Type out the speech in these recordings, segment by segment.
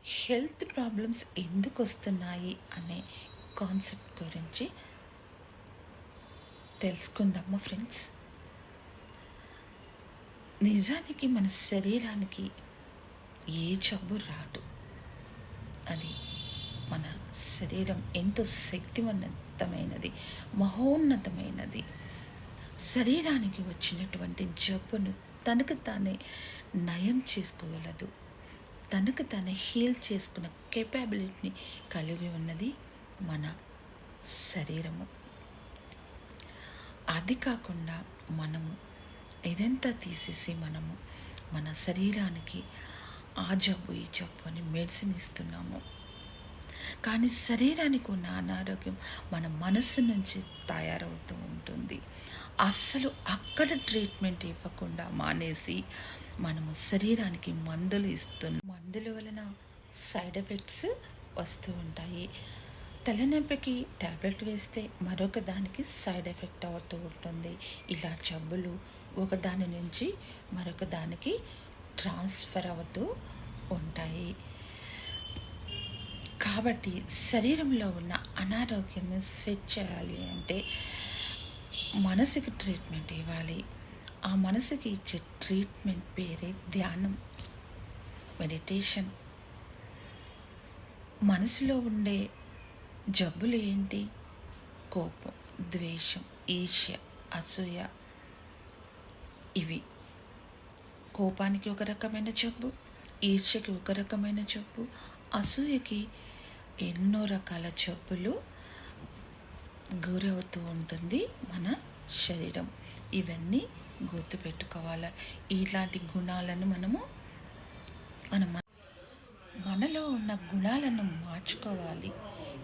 Health problems ఎందుకు వస్తున్నాయి అనే కాన్సెప్ట్ గురించి తెలుసుకుందామా ఫ్రెండ్స్. నిజానికి మన శరీరానికి ఏ జబ్బు రాదు. అది మన శరీరం ఎంతో శక్తివంతమైనది, మహోన్నతమైనది. శరీరానికి వచ్చినటువంటి జబ్బును తనకు తానే నయం చేసుకోగలదు. తనకు తానే హీల్ చేసుకున్న కేపబిలిటీని కలిగి ఉన్నది మన శరీరము. అది కాకుండా మనము ఇదంతా తీసేసి మనము మన శరీరానికి ఆ జబ్బు ఈ జబ్బు అని మెడిసిన్ ఇస్తున్నాము. కానీ శరీరానికి ఉన్న అనారోగ్యం మన మనస్సు నుంచి తయారవుతూ ఉంటుంది. అస్సలు అక్కడ ట్రీట్మెంట్ ఇవ్వకుండా మానేసి మనము శరీరానికి మందులు ఇస్తున్నాం. మందుల వలన సైడ్ ఎఫెక్ట్స్ వస్తూ ఉంటాయి. తలనొప్పికి ట్యాబ్లెట్ వేస్తే మరొక దానికి సైడ్ ఎఫెక్ట్ అవుతూ ఉంటుంది. ఇలా జబ్బులు ఒకదాని నుంచి మరొక దానికి ట్రాన్స్ఫర్ అవుతూ ఉంటాయి. కాబట్టి శరీరంలో ఉన్న అనారోగ్యాన్ని సెట్ చేయాలి అంటే మనసుకి ట్రీట్మెంట్ ఇవ్వాలి. ఆ మనసుకి ఇచ్చే ట్రీట్మెంట్ పేరే ధ్యానం, మెడిటేషన్. మనసులో ఉండే జబ్బులు ఏంటి? కోపం, ద్వేషం, ఈర్ష్య, అసూయ. ఇవి కోపానికి ఒక రకమైన జబ్బు, ఈర్ష్యకి ఒక రకమైన జబ్బు, అసూయకి ఎన్నో రకాల జబ్బులు గురవుతూ ఉంటుంది మన శరీరం. ఇవన్నీ గుర్తుపెట్టుకోవాలి. ఇలాంటి గుణాలను మనలో ఉన్న గుణాలను మార్చుకోవాలి.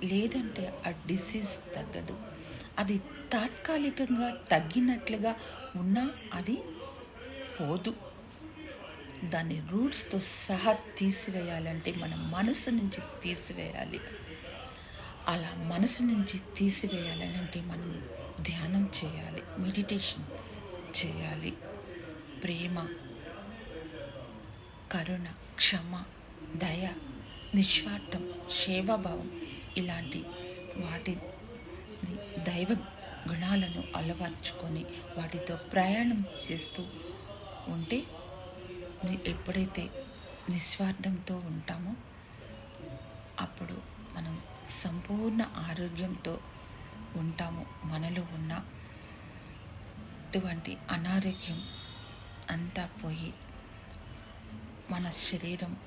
లేదంటే ఆ డిసీజ్ తగ్గదు. అది తాత్కాలికంగా తగ్గినట్లుగా ఉన్నా అది పోదు. దాని రూట్స్తో సహా తీసివేయాలంటే మన మనసు నుంచి తీసివేయాలి. అలా మనసు నుంచి తీసివేయాలంటే మనం ధ్యానం చేయాలి, మెడిటేషన్ చేయాలి. ప్రేమ, కరుణ, క్షమ, దయ, నిస్వార్థం, సేవాభావం ఇలాంటి వాటి దైవ గుణాలను అలవర్చుకొని వాటితో ప్రయాణం చేస్తూ ఉంటే ఎప్పుడైతే నిస్వార్థంతో ఉంటామో అప్పుడు మనం సంపూర్ణ ఆరోగ్యంతో ఉంటాము. మనలో ఉన్న అటువంటి అనారోగ్యం అంతా పోయి మన శరీరం